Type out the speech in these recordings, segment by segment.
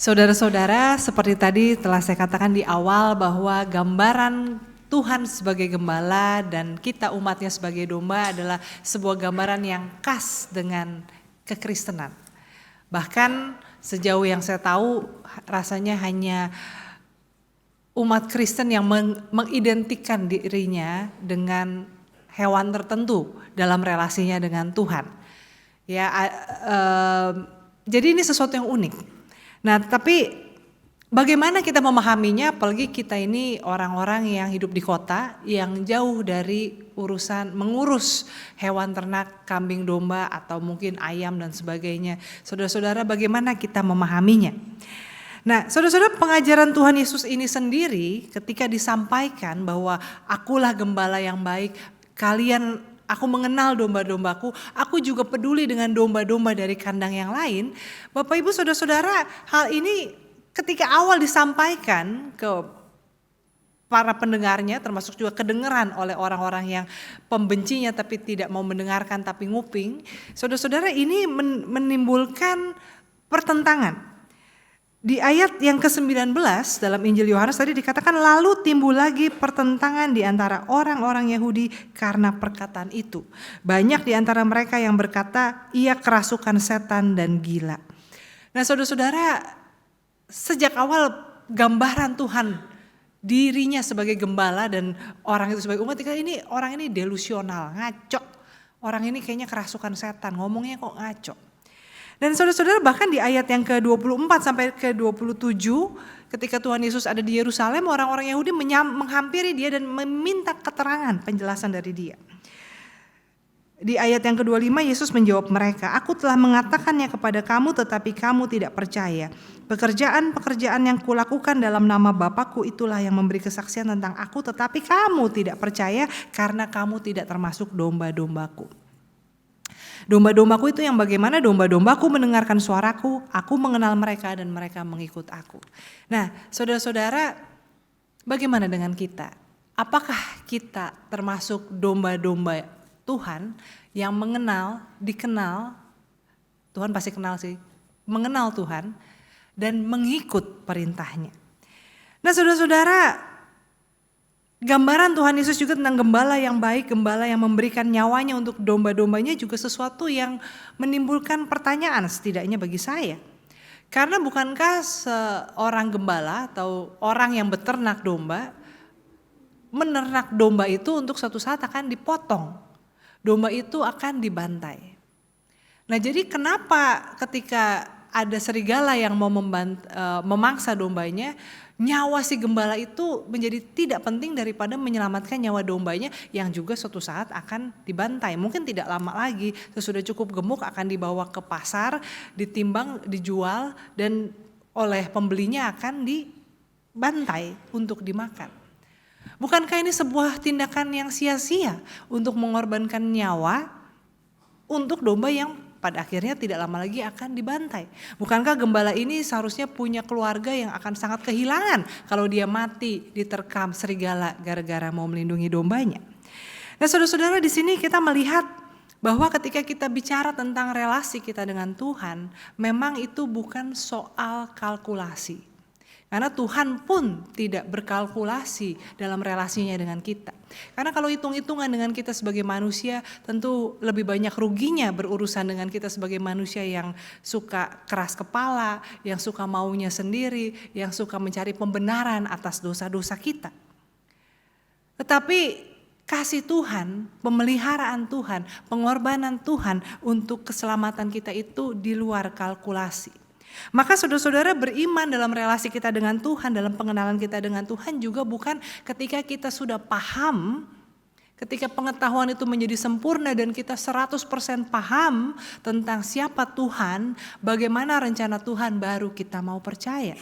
Saudara-saudara, seperti tadi telah saya katakan di awal bahwa gambaran Tuhan sebagai gembala dan kita umatnya sebagai domba adalah sebuah gambaran yang khas dengan kekristenan. Bahkan sejauh yang saya tahu rasanya hanya umat Kristen yang mengidentikan dirinya dengan hewan tertentu dalam relasinya dengan Tuhan. Ya, jadi ini sesuatu yang unik. Nah, tapi bagaimana kita memahaminya, apalagi kita ini orang-orang yang hidup di kota, yang jauh dari urusan mengurus hewan ternak, kambing, domba, atau mungkin ayam dan sebagainya. Saudara-saudara, bagaimana kita memahaminya? Nah, saudara-saudara, pengajaran Tuhan Yesus ini sendiri ketika disampaikan bahwa akulah gembala yang baik, aku mengenal domba-dombaku, aku juga peduli dengan domba-domba dari kandang yang lain. Bapak Ibu saudara-saudara, hal ini ketika awal disampaikan ke para pendengarnya, termasuk juga kedengaran oleh orang-orang yang pembencinya tapi tidak mau mendengarkan tapi nguping. Saudara-saudara, ini menimbulkan pertentangan. Di ayat yang ke-19 dalam Injil Yohanes tadi dikatakan lalu timbul lagi pertentangan di antara orang-orang Yahudi karena perkataan itu. Banyak di antara mereka yang berkata ia kerasukan setan dan gila. Nah saudara-saudara, sejak awal gambaran Tuhan dirinya sebagai gembala dan orang itu sebagai umat, ini orang ini delusional, ngaco. Orang ini kayaknya kerasukan setan, ngomongnya kok ngaco. Dan saudara-saudara bahkan di ayat yang ke-24 sampai ke-27 ketika Tuhan Yesus ada di Yerusalem, orang-orang Yahudi menghampiri dia dan meminta keterangan, penjelasan dari dia. Di ayat yang ke-25 Yesus menjawab mereka, aku telah mengatakannya kepada kamu tetapi kamu tidak percaya. Pekerjaan-pekerjaan yang kulakukan dalam nama Bapakku itulah yang memberi kesaksian tentang aku, tetapi kamu tidak percaya karena kamu tidak termasuk domba-dombaku. Domba-dombaku itu yang bagaimana? Domba-dombaku mendengarkan suaraku, aku mengenal mereka dan mereka mengikut aku. Nah, saudara-saudara, bagaimana dengan kita? Apakah kita termasuk domba-domba Tuhan yang mengenal, dikenal, Tuhan pasti kenal sih, mengenal Tuhan dan mengikut perintahnya. Nah, saudara-saudara, gambaran Tuhan Yesus juga tentang gembala yang baik, gembala yang memberikan nyawanya untuk domba-dombanya juga sesuatu yang menimbulkan pertanyaan setidaknya bagi saya. Karena bukankah seorang gembala atau orang yang beternak domba, menernak domba itu untuk suatu saat akan dipotong. Domba itu akan dibantai. Nah jadi kenapa ketika ada serigala yang mau memangsa dombanya, nyawa si gembala itu menjadi tidak penting daripada menyelamatkan nyawa dombanya yang juga suatu saat akan dibantai. Mungkin tidak lama lagi, sesudah cukup gemuk akan dibawa ke pasar, ditimbang, dijual dan oleh pembelinya akan dibantai untuk dimakan. Bukankah ini sebuah tindakan yang sia-sia untuk mengorbankan nyawa untuk domba yang pada akhirnya tidak lama lagi akan dibantai. Bukankah gembala ini seharusnya punya keluarga yang akan sangat kehilangan kalau dia mati diterkam serigala gara-gara mau melindungi dombanya. Nah saudara-saudara, di sini kita melihat bahwa ketika kita bicara tentang relasi kita dengan Tuhan, memang itu bukan soal kalkulasi. Karena Tuhan pun tidak berkalkulasi dalam relasinya dengan kita. Karena kalau hitung-hitungan dengan kita sebagai manusia, tentu lebih banyak ruginya berurusan dengan kita sebagai manusia yang suka keras kepala, yang suka maunya sendiri, yang suka mencari pembenaran atas dosa-dosa kita. Tetapi kasih Tuhan, pemeliharaan Tuhan, pengorbanan Tuhan untuk keselamatan kita itu di luar kalkulasi. Maka saudara-saudara, beriman dalam relasi kita dengan Tuhan, dalam pengenalan kita dengan Tuhan juga bukan ketika kita sudah paham, ketika pengetahuan itu menjadi sempurna dan kita 100% paham tentang siapa Tuhan, bagaimana rencana Tuhan baru kita mau percaya.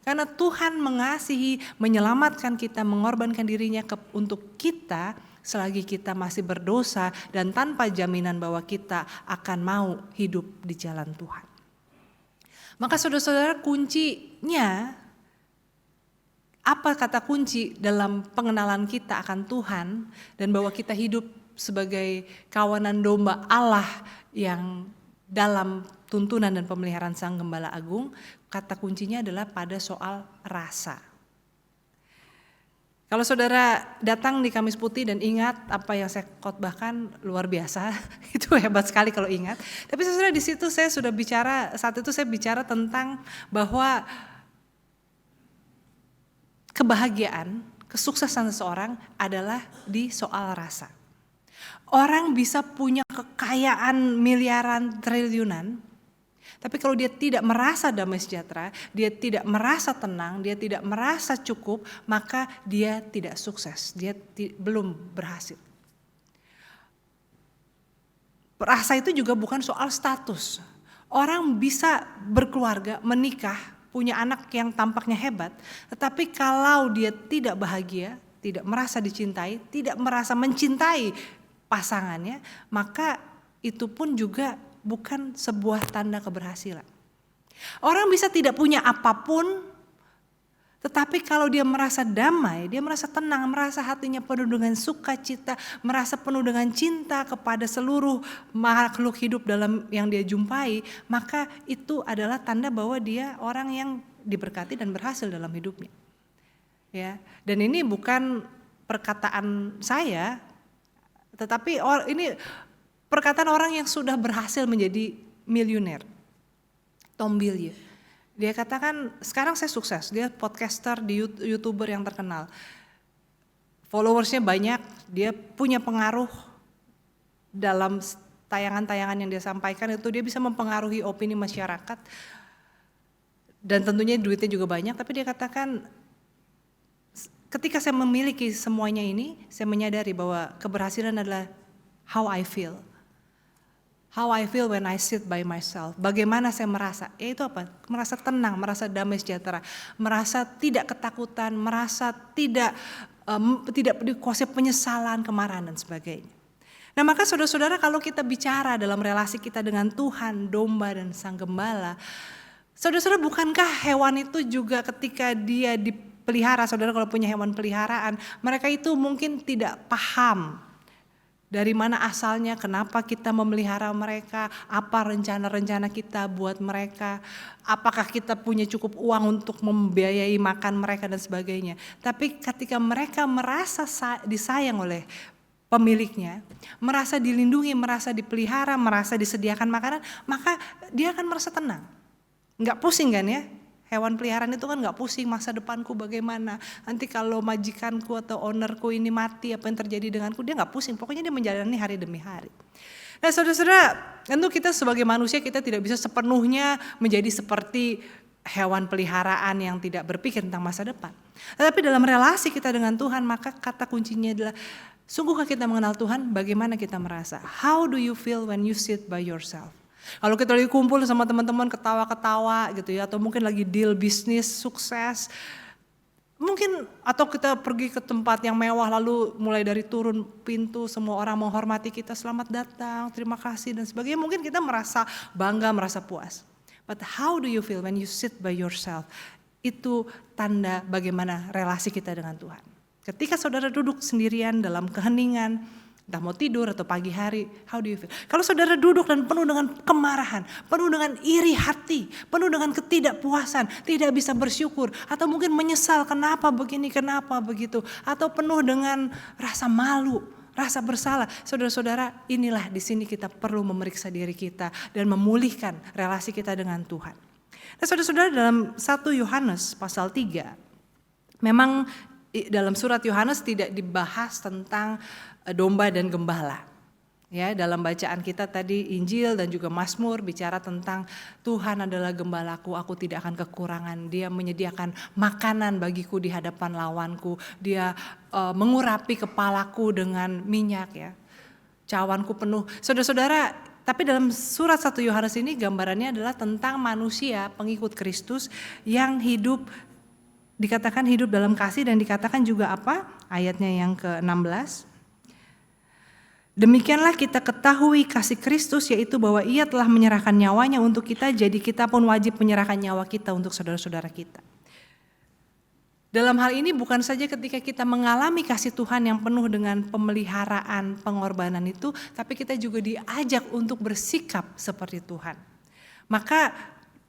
Karena Tuhan mengasihi, menyelamatkan kita, mengorbankan dirinya untuk kita selagi kita masih berdosa dan tanpa jaminan bahwa kita akan mau hidup di jalan Tuhan. Maka saudara-saudara, kuncinya, apa kata kunci dalam pengenalan kita akan Tuhan dan bahwa kita hidup sebagai kawanan domba Allah yang dalam tuntunan dan pemeliharaan Sang Gembala Agung, kata kuncinya adalah pada soal rasa. Kalau saudara datang di Kamis Putih dan ingat apa yang saya khotbahkan, luar biasa, itu hebat sekali kalau ingat. Tapi saudara di situ saya sudah bicara, saat itu saya bicara tentang bahwa kebahagiaan, kesuksesan seseorang adalah di soal rasa. Orang bisa punya kekayaan miliaran, triliunan, tapi kalau dia tidak merasa damai sejahtera, dia tidak merasa tenang, dia tidak merasa cukup, maka dia tidak sukses, dia belum berhasil. Rasa itu juga bukan soal status. Orang bisa berkeluarga, menikah, punya anak yang tampaknya hebat, tetapi kalau dia tidak bahagia, tidak merasa dicintai, tidak merasa mencintai pasangannya, maka itu pun juga bukan sebuah tanda keberhasilan. Orang bisa tidak punya apapun, tetapi kalau dia merasa damai, dia merasa tenang, merasa hatinya penuh dengan sukacita, merasa penuh dengan cinta kepada seluruh makhluk hidup dalam yang dia jumpai, maka itu adalah tanda bahwa dia orang yang diberkati dan berhasil dalam hidupnya. Ya, dan ini bukan perkataan saya, tetapi ini perkataan orang yang sudah berhasil menjadi miliuner, Tom Bilyeu. Dia katakan, sekarang saya sukses, dia podcaster, di YouTuber yang terkenal. Followersnya banyak, dia punya pengaruh dalam tayangan-tayangan yang dia sampaikan, itu dia bisa mempengaruhi opini masyarakat. Dan tentunya duitnya juga banyak, tapi dia katakan, ketika saya memiliki semuanya ini, saya menyadari bahwa keberhasilan adalah how I feel. How I feel when I sit by myself. Bagaimana saya merasa? Itu apa? Merasa tenang, merasa damai sejahtera, merasa tidak ketakutan, merasa tidak dikuasai penyesalan, kemarahan dan sebagainya. Nah, maka saudara-saudara, kalau kita bicara dalam relasi kita dengan Tuhan, domba dan Sang Gembala, saudara-saudara, bukankah hewan itu juga ketika dia dipelihara, saudara kalau punya hewan peliharaan, mereka itu mungkin tidak paham dari mana asalnya, kenapa kita memelihara mereka, apa rencana-rencana kita buat mereka, apakah kita punya cukup uang untuk membiayai makan mereka dan sebagainya. Tapi ketika mereka merasa disayang oleh pemiliknya, merasa dilindungi, merasa dipelihara, merasa disediakan makanan, maka dia akan merasa tenang. Enggak pusing kan ya? Hewan peliharaan itu kan gak pusing, masa depanku bagaimana, nanti kalau majikanku atau ownerku ini mati, apa yang terjadi denganku, dia gak pusing, pokoknya dia menjalani hari demi hari. Nah saudara-saudara, tentu kita sebagai manusia kita tidak bisa sepenuhnya menjadi seperti hewan peliharaan yang tidak berpikir tentang masa depan. Tetapi dalam relasi kita dengan Tuhan, maka kata kuncinya adalah, sungguhkah kita mengenal Tuhan, bagaimana kita merasa? How do you feel when you sit by yourself? Kalau kita lagi kumpul sama teman-teman ketawa-ketawa gitu ya, atau mungkin lagi deal bisnis sukses, mungkin atau kita pergi ke tempat yang mewah lalu mulai dari turun pintu semua orang menghormati kita, selamat datang, terima kasih dan sebagainya, mungkin kita merasa bangga, merasa puas. But how do you feel when you sit by yourself? Itu tanda bagaimana relasi kita dengan Tuhan. Ketika saudara duduk sendirian dalam keheningan, entah mau tidur atau pagi hari, how do you feel? Kalau saudara duduk dan penuh dengan kemarahan, penuh dengan iri hati, penuh dengan ketidakpuasan, tidak bisa bersyukur, atau mungkin menyesal kenapa begini, kenapa begitu, atau penuh dengan rasa malu, rasa bersalah, saudara-saudara, inilah di sini kita perlu memeriksa diri kita dan memulihkan relasi kita dengan Tuhan. Nah saudara-saudara, dalam 1 Yohanes pasal 3, memang dalam surat Yohanes tidak dibahas tentang domba dan gembala. Ya, dalam bacaan kita tadi Injil dan juga Mazmur bicara tentang Tuhan adalah gembalaku, aku tidak akan kekurangan. Dia menyediakan makanan bagiku di hadapan lawanku. Dia mengurapi kepalaku dengan minyak ya. Cawanku penuh. Saudara-saudara, tapi dalam surat 1 Yohanes ini gambarannya adalah tentang manusia pengikut Kristus yang hidup, dikatakan hidup dalam kasih, dan dikatakan juga apa? Ayatnya yang ke-16. Demikianlah kita ketahui kasih Kristus, yaitu bahwa Ia telah menyerahkan nyawanya untuk kita, jadi kita pun wajib menyerahkan nyawa kita untuk saudara-saudara kita. Dalam hal ini bukan saja ketika kita mengalami kasih Tuhan yang penuh dengan pemeliharaan, pengorbanan itu, tapi kita juga diajak untuk bersikap seperti Tuhan. Maka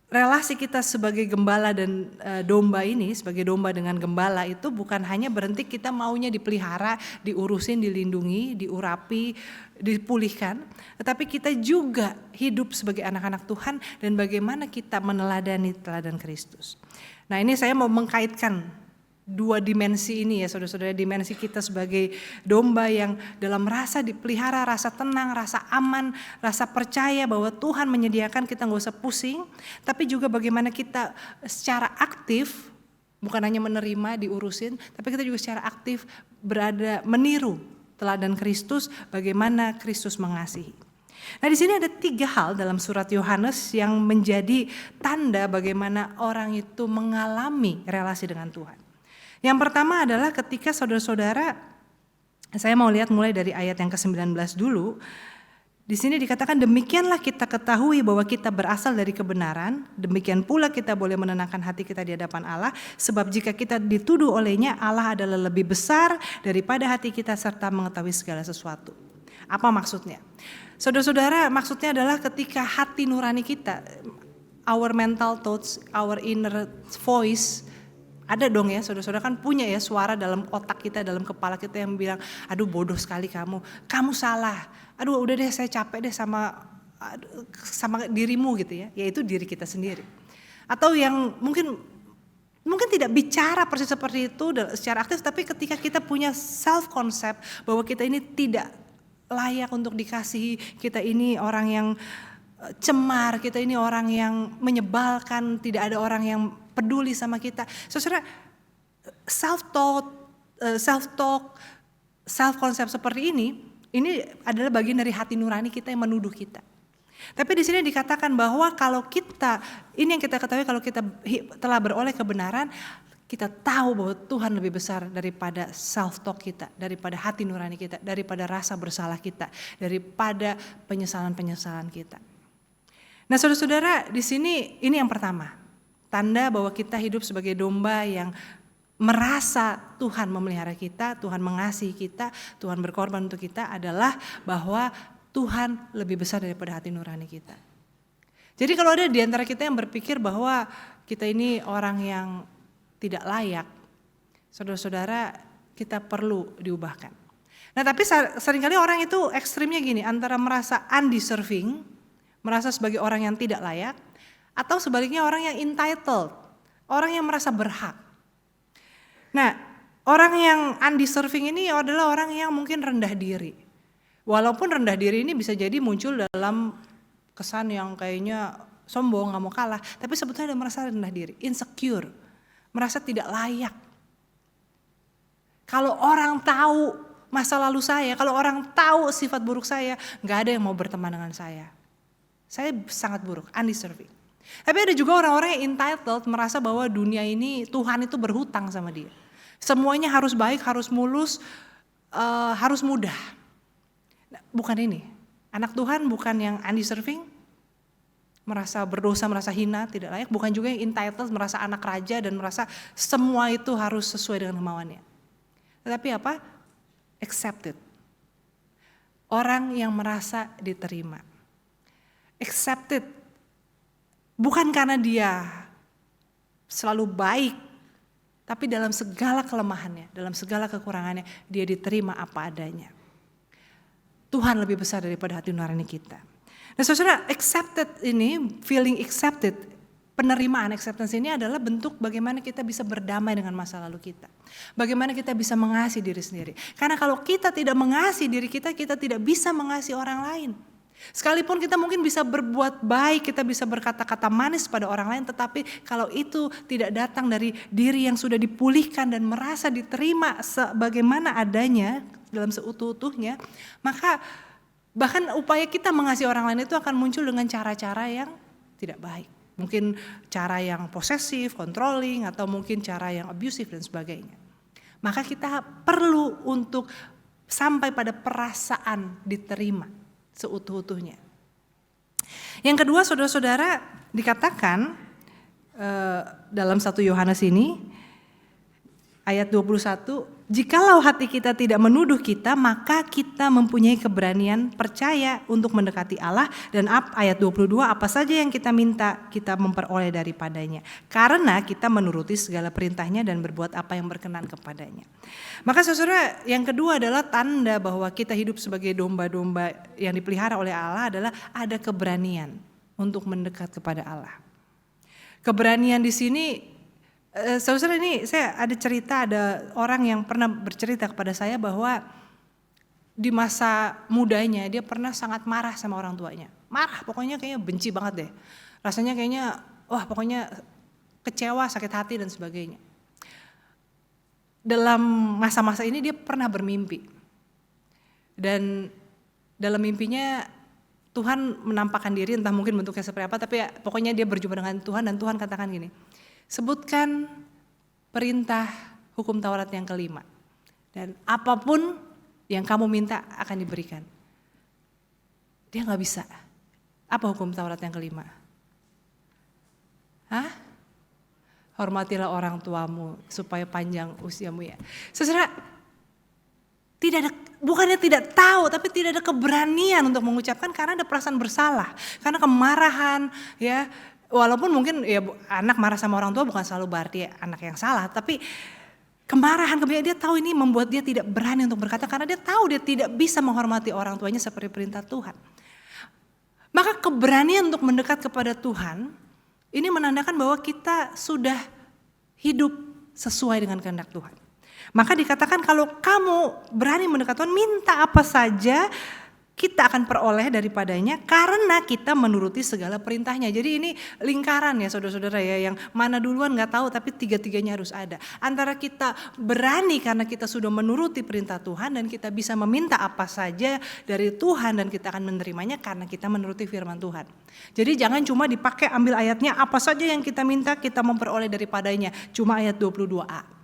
relasi kita sebagai gembala dan domba ini, sebagai domba dengan gembala itu bukan hanya berhenti kita maunya dipelihara, diurusin, dilindungi, diurapi, dipulihkan, tetapi kita juga hidup sebagai anak-anak Tuhan dan bagaimana kita meneladani teladan Kristus. Nah, ini saya mau mengkaitkan dua dimensi ini ya saudara-saudara, dimensi kita sebagai domba yang dalam rasa dipelihara, rasa tenang, rasa aman, rasa percaya bahwa Tuhan menyediakan, kita gak usah pusing, tapi juga bagaimana kita secara aktif, bukan hanya menerima, diurusin, tapi kita juga secara aktif berada meniru teladan Kristus, bagaimana Kristus mengasihi. Nah, di sini ada 3 hal dalam surat Yohanes yang menjadi tanda bagaimana orang itu mengalami relasi dengan Tuhan. Yang pertama adalah ketika saudara-saudara, saya mau lihat mulai dari ayat yang ke-19 dulu. Di sini dikatakan, demikianlah kita ketahui bahwa kita berasal dari kebenaran, demikian pula kita boleh menenangkan hati kita di hadapan Allah, sebab jika kita dituduh olehnya, Allah adalah lebih besar daripada hati kita serta mengetahui segala sesuatu. Apa maksudnya? Saudara-saudara, maksudnya adalah ketika hati nurani kita, our mental thoughts, our inner voice, ada dong ya, saudara-saudara kan punya ya suara dalam otak kita, dalam kepala kita yang bilang, aduh bodoh sekali kamu salah, aduh udah deh saya capek deh sama dirimu gitu ya, yaitu diri kita sendiri. Atau yang mungkin tidak bicara persis seperti itu secara aktif, tapi ketika kita punya self concept bahwa kita ini tidak layak untuk dikasihi, kita ini orang yang cemar, kita ini orang yang menyebalkan, tidak ada orang yang peduli sama kita. Saudara, self-talk, self-concept seperti ini adalah bagian dari hati nurani kita yang menuduh kita. Tapi di sini dikatakan bahwa kalau kita, ini yang kita ketahui, kalau kita telah beroleh kebenaran, kita tahu bahwa Tuhan lebih besar daripada self-talk kita, daripada hati nurani kita, daripada rasa bersalah kita, daripada penyesalan-penyesalan kita. Nah, saudara-saudara, di sini ini yang pertama. Tanda bahwa kita hidup sebagai domba yang merasa Tuhan memelihara kita, Tuhan mengasihi kita, Tuhan berkorban untuk kita adalah bahwa Tuhan lebih besar daripada hati nurani kita. Jadi kalau ada di antara kita yang berpikir bahwa kita ini orang yang tidak layak, saudara-saudara, kita perlu diubahkan. Nah, tapi seringkali orang itu ekstrimnya gini, antara merasa undeserving, merasa sebagai orang yang tidak layak, atau sebaliknya orang yang entitled, orang yang merasa berhak. Nah, orang yang undeserving ini adalah orang yang mungkin rendah diri. Walaupun rendah diri ini bisa jadi muncul dalam kesan yang kayaknya sombong, gak mau kalah, tapi sebetulnya dia merasa rendah diri, insecure, merasa tidak layak. Kalau orang tahu masa lalu saya, kalau orang tahu sifat buruk saya, gak ada yang mau berteman dengan saya. Saya sangat buruk, undeserving. Tapi ada juga orang-orang yang entitled, merasa bahwa dunia ini Tuhan itu berhutang sama dia. Semuanya harus baik, harus mulus, harus mudah. Nah, bukan ini. Anak Tuhan bukan yang undeserving, merasa berdosa, merasa hina, tidak layak. Bukan juga yang entitled, merasa anak raja dan merasa semua itu harus sesuai dengan kemauannya. Tetapi apa? Accepted. Orang yang merasa diterima. Accepted. Bukan karena dia selalu baik, tapi dalam segala kelemahannya, dalam segala kekurangannya, dia diterima apa adanya. Tuhan lebih besar daripada hati nurani kita. Nah, saudara, accepted ini, feeling accepted, penerimaan acceptance ini adalah bentuk bagaimana kita bisa berdamai dengan masa lalu kita. Bagaimana kita bisa mengasihi diri sendiri. Karena kalau kita tidak mengasihi diri kita, kita tidak bisa mengasihi orang lain. Sekalipun kita mungkin bisa berbuat baik, kita bisa berkata-kata manis pada orang lain, tetapi kalau itu tidak datang dari diri yang sudah dipulihkan dan merasa diterima sebagaimana adanya dalam seutuh-utuhnya, maka bahkan upaya kita mengasihi orang lain itu akan muncul dengan cara-cara yang tidak baik. Mungkin cara yang posesif, controlling, atau mungkin cara yang abusive dan sebagainya. Maka kita perlu untuk sampai pada perasaan diterima seutuh-utuhnya. Yang kedua, saudara-saudara, dikatakan dalam 1 Yohanes ini, Ayat 21, jikalau hati kita tidak menuduh kita, maka kita mempunyai keberanian percaya untuk mendekati Allah. Dan ayat 22, apa saja yang kita minta, kita memperoleh daripadanya. Karena kita menuruti segala perintahnya dan berbuat apa yang berkenan kepadanya. Maka saudara, yang kedua adalah tanda bahwa kita hidup sebagai domba-domba yang dipelihara oleh Allah adalah ada keberanian untuk mendekat kepada Allah. Keberanian di sini, saudara, ini saya ada cerita, ada orang yang pernah bercerita kepada saya bahwa di masa mudanya dia pernah sangat marah sama orang tuanya. Marah, pokoknya kayaknya benci banget deh. Rasanya kayaknya, pokoknya kecewa, sakit hati dan sebagainya. Dalam masa-masa ini dia pernah bermimpi. Dan dalam mimpinya Tuhan menampakkan diri, entah mungkin bentuknya seperti apa, tapi pokoknya dia berjumpa dengan Tuhan dan Tuhan katakan gini, sebutkan perintah hukum Taurat yang kelima dan apapun yang kamu minta akan diberikan. Dia gak bisa. Apa hukum Taurat yang kelima? Hormatilah orang tuamu supaya panjang usiamu ya. Saudara, bukannya tidak tahu, tapi tidak ada keberanian untuk mengucapkan karena ada perasaan bersalah, karena kemarahan ya. Walaupun mungkin ya anak marah sama orang tua bukan selalu berarti anak yang salah, tapi kemarahan kemudian dia tahu ini membuat dia tidak berani untuk berkata karena dia tahu dia tidak bisa menghormati orang tuanya seperti perintah Tuhan. Maka keberanian untuk mendekat kepada Tuhan ini menandakan bahwa kita sudah hidup sesuai dengan kehendak Tuhan. Maka dikatakan kalau kamu berani mendekat Tuhan, minta apa saja kita akan peroleh daripadanya karena kita menuruti segala perintahnya. Jadi ini lingkaran ya saudara-saudara ya, yang mana duluan gak tahu tapi tiga-tiganya harus ada. Antara kita berani karena kita sudah menuruti perintah Tuhan dan kita bisa meminta apa saja dari Tuhan dan kita akan menerimanya karena kita menuruti firman Tuhan. Jadi jangan cuma dipakai ambil ayatnya apa saja yang kita minta kita memperoleh daripadanya. Cuma ayat 22a.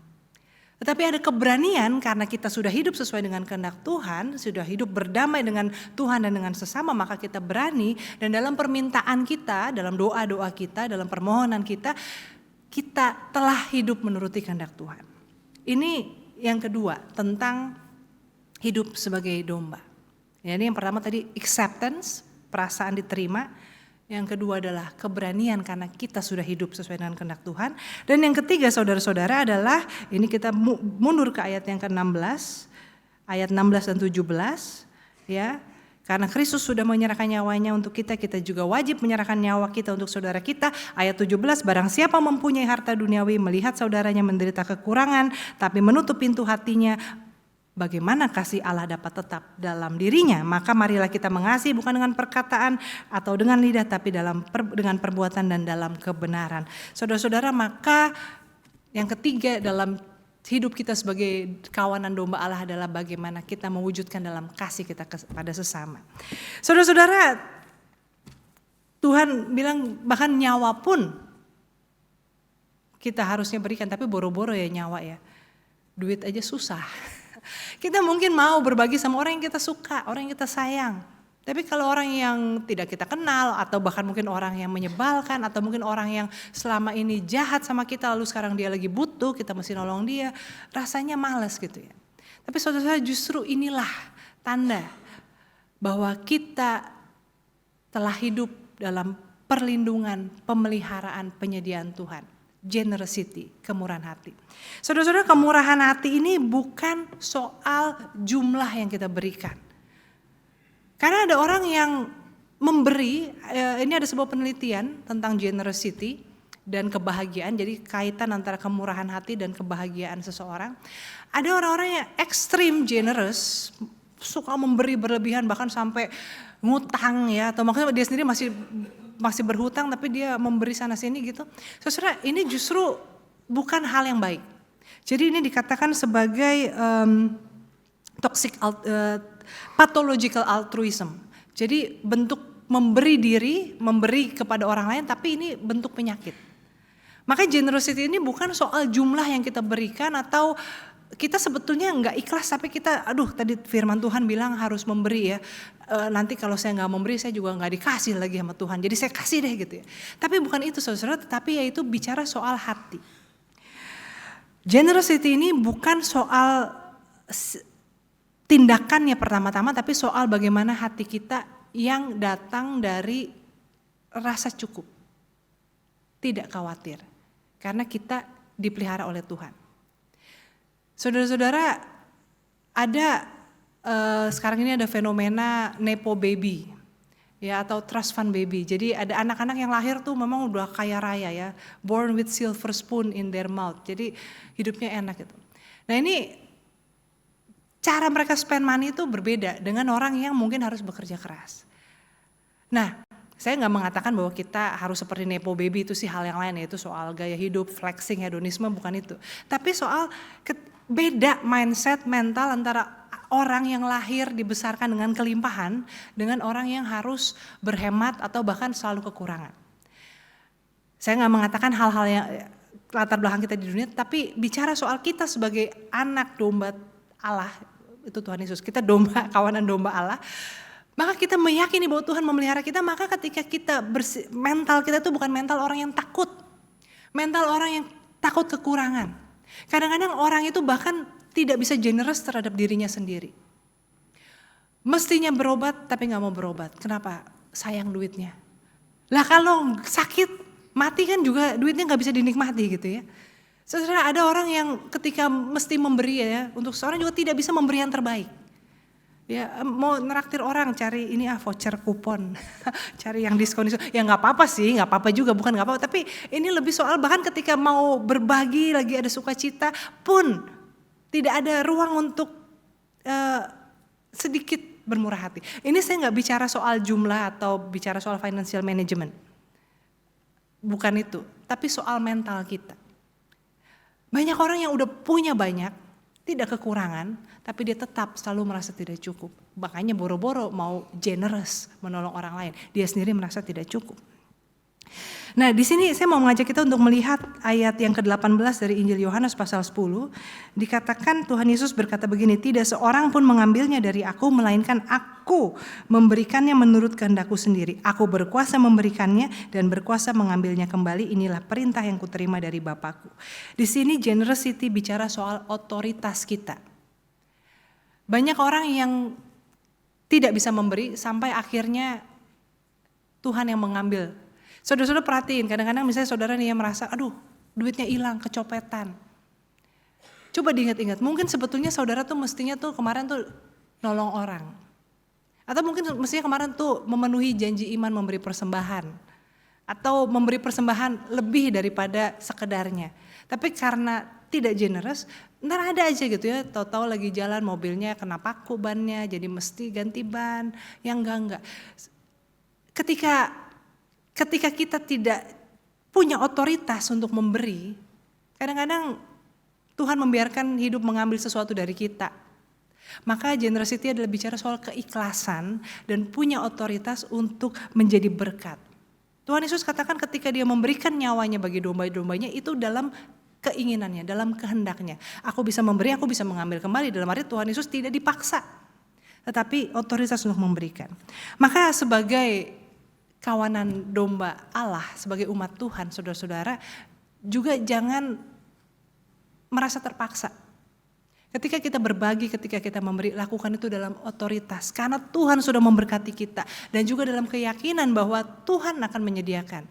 Tetapi ada keberanian karena kita sudah hidup sesuai dengan kehendak Tuhan, sudah hidup berdamai dengan Tuhan dan dengan sesama, maka kita berani dan dalam permintaan kita, dalam doa-doa kita, dalam permohonan kita, kita telah hidup menuruti kehendak Tuhan. Ini yang kedua tentang hidup sebagai domba. Ya, ini yang pertama tadi acceptance, perasaan diterima. Yang kedua adalah keberanian karena kita sudah hidup sesuai dengan kehendak Tuhan. Dan yang ketiga saudara-saudara adalah, ini kita mundur ke ayat yang ke-16, ayat 16 dan 17 ya. Karena Kristus sudah menyerahkan nyawanya untuk kita, kita juga wajib menyerahkan nyawa kita untuk saudara kita. Ayat 17, barang siapa mempunyai harta duniawi melihat saudaranya menderita kekurangan tapi menutup pintu hatinya, bagaimana kasih Allah dapat tetap dalam dirinya? Maka marilah kita mengasihi bukan dengan perkataan atau dengan lidah, tapi dengan perbuatan dan dalam kebenaran. Saudara-saudara, maka yang ketiga dalam hidup kita sebagai kawanan domba Allah adalah bagaimana kita mewujudkan dalam kasih kita kepada sesama. Saudara-saudara, Tuhan bilang bahkan nyawa pun kita harusnya berikan, tapi boro-boro ya nyawa ya. Duit aja susah. Kita mungkin mau berbagi sama orang yang kita suka, orang yang kita sayang. Tapi kalau orang yang tidak kita kenal atau bahkan mungkin orang yang menyebalkan atau mungkin orang yang selama ini jahat sama kita lalu sekarang dia lagi butuh, kita mesti nolong dia, rasanya malas gitu ya. Tapi saudara-saudara, justru inilah tanda bahwa kita telah hidup dalam perlindungan, pemeliharaan, penyediaan Tuhan. Generosity, kemurahan hati. Saudara-saudara, kemurahan hati ini bukan soal jumlah yang kita berikan. Karena ada orang yang memberi, ini ada sebuah penelitian tentang generosity dan kebahagiaan, jadi kaitan antara kemurahan hati dan kebahagiaan seseorang. Ada orang-orang yang ekstrim generous, suka memberi berlebihan bahkan sampai ngutang ya, atau maksudnya dia sendiri masih berhutang tapi dia memberi sana sini gitu. Saudara, ini justru bukan hal yang baik. Jadi ini dikatakan sebagai pathological altruism. Jadi bentuk memberi diri, memberi kepada orang lain, tapi ini bentuk penyakit. Maka generosity ini bukan soal jumlah yang kita berikan atau kita sebetulnya nggak ikhlas, tapi kita, tadi firman Tuhan bilang harus memberi ya. Nanti kalau saya nggak memberi, saya juga nggak dikasih lagi sama Tuhan. Jadi saya kasih deh gitu ya. Tapi bukan itu saudara, tetapi yaitu bicara soal hati. Generosity ini bukan soal tindakannya pertama-tama, tapi soal bagaimana hati kita yang datang dari rasa cukup. Tidak khawatir, karena kita dipelihara oleh Tuhan. Saudara-saudara, ada sekarang ini ada fenomena nepo baby, ya, atau trust fund baby. Jadi ada anak-anak yang lahir tuh memang udah kaya raya ya, born with silver spoon in their mouth. Jadi hidupnya enak gitu. Nah ini cara mereka spend money itu berbeda dengan orang yang mungkin harus bekerja keras. Nah, saya nggak mengatakan bahwa kita harus seperti nepo baby, itu sih hal yang lain, yaitu soal gaya hidup, flexing, hedonisme, bukan itu. Tapi soal beda mindset mental antara orang yang lahir dibesarkan dengan kelimpahan dengan orang yang harus berhemat atau bahkan selalu kekurangan. Saya nggak mengatakan hal-hal yang latar belakang kita di dunia, tapi bicara soal kita sebagai anak domba Allah, itu Tuhan Yesus, kita domba, kawanan domba Allah. Maka kita meyakini bahwa Tuhan memelihara kita, maka ketika kita mental kita itu bukan mental orang yang takut. Mental orang yang takut kekurangan. Kadang-kadang orang itu bahkan tidak bisa generous terhadap dirinya sendiri. Mestinya berobat tapi gak mau berobat. Kenapa? Sayang duitnya. Lah kalau sakit, mati kan juga duitnya gak bisa dinikmati gitu ya. Saudara, ada orang yang ketika mesti memberi ya, untuk seorang juga tidak bisa memberi yang terbaik. Ya mau neraktir orang, cari ini voucher kupon, cari yang diskon, ya nggak apa-apa sih, nggak apa-apa juga, bukan nggak apa-apa, tapi ini lebih soal bahkan ketika mau berbagi lagi ada sukacita pun tidak ada ruang untuk sedikit bermurah hati. Ini saya nggak bicara soal jumlah atau bicara soal financial management, bukan itu, tapi soal mental kita. Banyak orang yang udah punya banyak, tidak kekurangan, tapi dia tetap selalu merasa tidak cukup. Makanya boro-boro mau generous menolong orang lain, dia sendiri merasa tidak cukup. Nah di sini saya mau mengajak kita untuk melihat ayat yang ke-18 dari Injil Yohanes pasal 10. Dikatakan Tuhan Yesus berkata begini, tidak seorang pun mengambilnya dari aku, melainkan aku memberikannya menurut kehendakku sendiri. Aku berkuasa memberikannya dan berkuasa mengambilnya kembali, inilah perintah yang kuterima dari Bapakku. Di sini generosity bicara soal otoritas kita. Banyak orang yang tidak bisa memberi sampai akhirnya Tuhan yang mengambil. Saudara-saudara perhatiin, kadang-kadang misalnya saudara nih yang merasa, aduh duitnya hilang, kecopetan. Coba diingat-ingat, mungkin sebetulnya saudara tuh mestinya tuh kemarin tuh nolong orang. Atau mungkin mestinya kemarin tuh memenuhi janji iman memberi persembahan. Atau memberi persembahan lebih daripada sekedarnya. Tapi karena tidak generous, ntar ada aja gitu ya, tahu-tahu lagi jalan mobilnya kena paku bannya, jadi mesti ganti ban, yang enggak. Ketika kita tidak punya otoritas untuk memberi, kadang-kadang Tuhan membiarkan hidup mengambil sesuatu dari kita. Maka generosity adalah bicara soal keikhlasan dan punya otoritas untuk menjadi berkat. Tuhan Yesus katakan ketika dia memberikan nyawanya bagi domba-dombanya itu dalam keinginannya, dalam kehendaknya. Aku bisa memberi, aku bisa mengambil kembali. Dalam arti Tuhan Yesus tidak dipaksa, tetapi otoritas untuk memberikan. Maka sebagai kawanan domba Allah, sebagai umat Tuhan, saudara-saudara, juga jangan merasa terpaksa. Ketika kita berbagi, ketika kita memberi, lakukan itu dalam otoritas. Karena Tuhan sudah memberkati kita. Dan juga dalam keyakinan bahwa Tuhan akan menyediakan.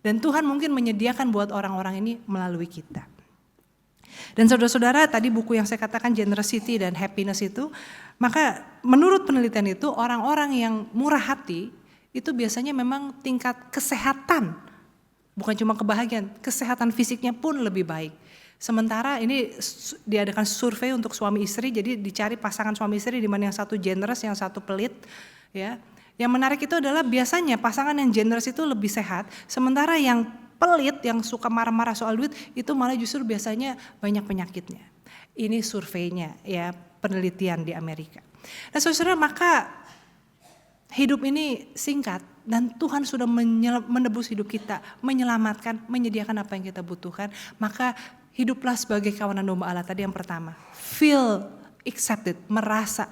Dan Tuhan mungkin menyediakan buat orang-orang ini melalui kita. Dan saudara-saudara, tadi buku yang saya katakan generosity dan happiness itu, maka menurut penelitian itu orang-orang yang murah hati, itu biasanya memang tingkat kesehatan, bukan cuma kebahagiaan, kesehatan fisiknya pun lebih baik. Sementara ini diadakan survei untuk suami istri, jadi dicari pasangan suami istri di mana yang satu generous, yang satu pelit. Ya, yang menarik itu adalah biasanya pasangan yang generous itu lebih sehat, sementara yang pelit, yang suka marah-marah soal duit, itu malah justru biasanya banyak penyakitnya. Ini surveinya, ya, penelitian di Amerika. Nah, saudara, maka hidup ini singkat dan Tuhan sudah menebus hidup kita, menyelamatkan, menyediakan apa yang kita butuhkan. Maka hiduplah sebagai kawanan domba Allah tadi yang pertama. Feel accepted, merasa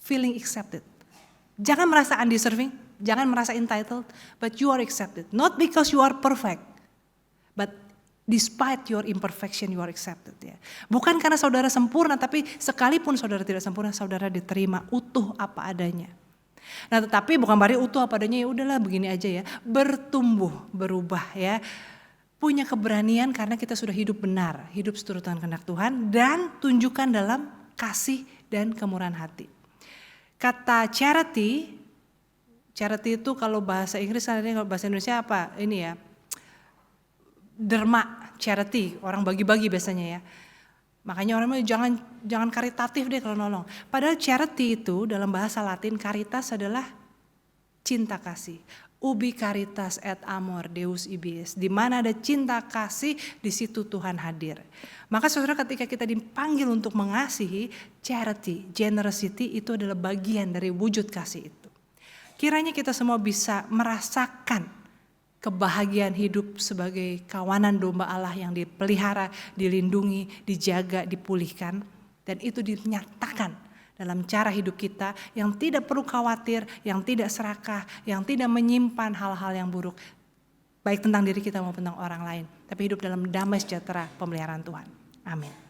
feeling accepted. Jangan merasa undeserving, jangan merasa entitled, but you are accepted. Not because you are perfect, but Despite your imperfection, you are accepted ya. Bukan karena saudara sempurna, tapi sekalipun saudara tidak sempurna, saudara diterima utuh apa adanya. Nah, tetapi bukan berarti utuh apa adanya ya udahlah begini aja ya. Bertumbuh, berubah ya. Punya keberanian karena kita sudah hidup benar, hidup seturut dengan kehendak Tuhan, dan tunjukkan dalam kasih dan kemurahan hati. Kata charity itu kalau bahasa Inggris, kalau bahasa Indonesia apa? Ini ya. Derma, charity, orang bagi-bagi biasanya ya. Makanya orang bilang jangan karitatif deh kalau nolong. Padahal charity itu dalam bahasa Latin caritas adalah cinta kasih. Ubi caritas et amor Deus ibies. Di mana ada cinta kasih, di situ Tuhan hadir. Maka saudara, ketika kita dipanggil untuk mengasihi, charity, generosity itu adalah bagian dari wujud kasih itu. Kiranya kita semua bisa merasakan kebahagiaan hidup sebagai kawanan domba Allah yang dipelihara, dilindungi, dijaga, dipulihkan. Dan itu dinyatakan dalam cara hidup kita yang tidak perlu khawatir, yang tidak serakah, yang tidak menyimpan hal-hal yang buruk. Baik tentang diri kita maupun tentang orang lain. Tapi hidup dalam damai sejahtera pemeliharaan Tuhan. Amin.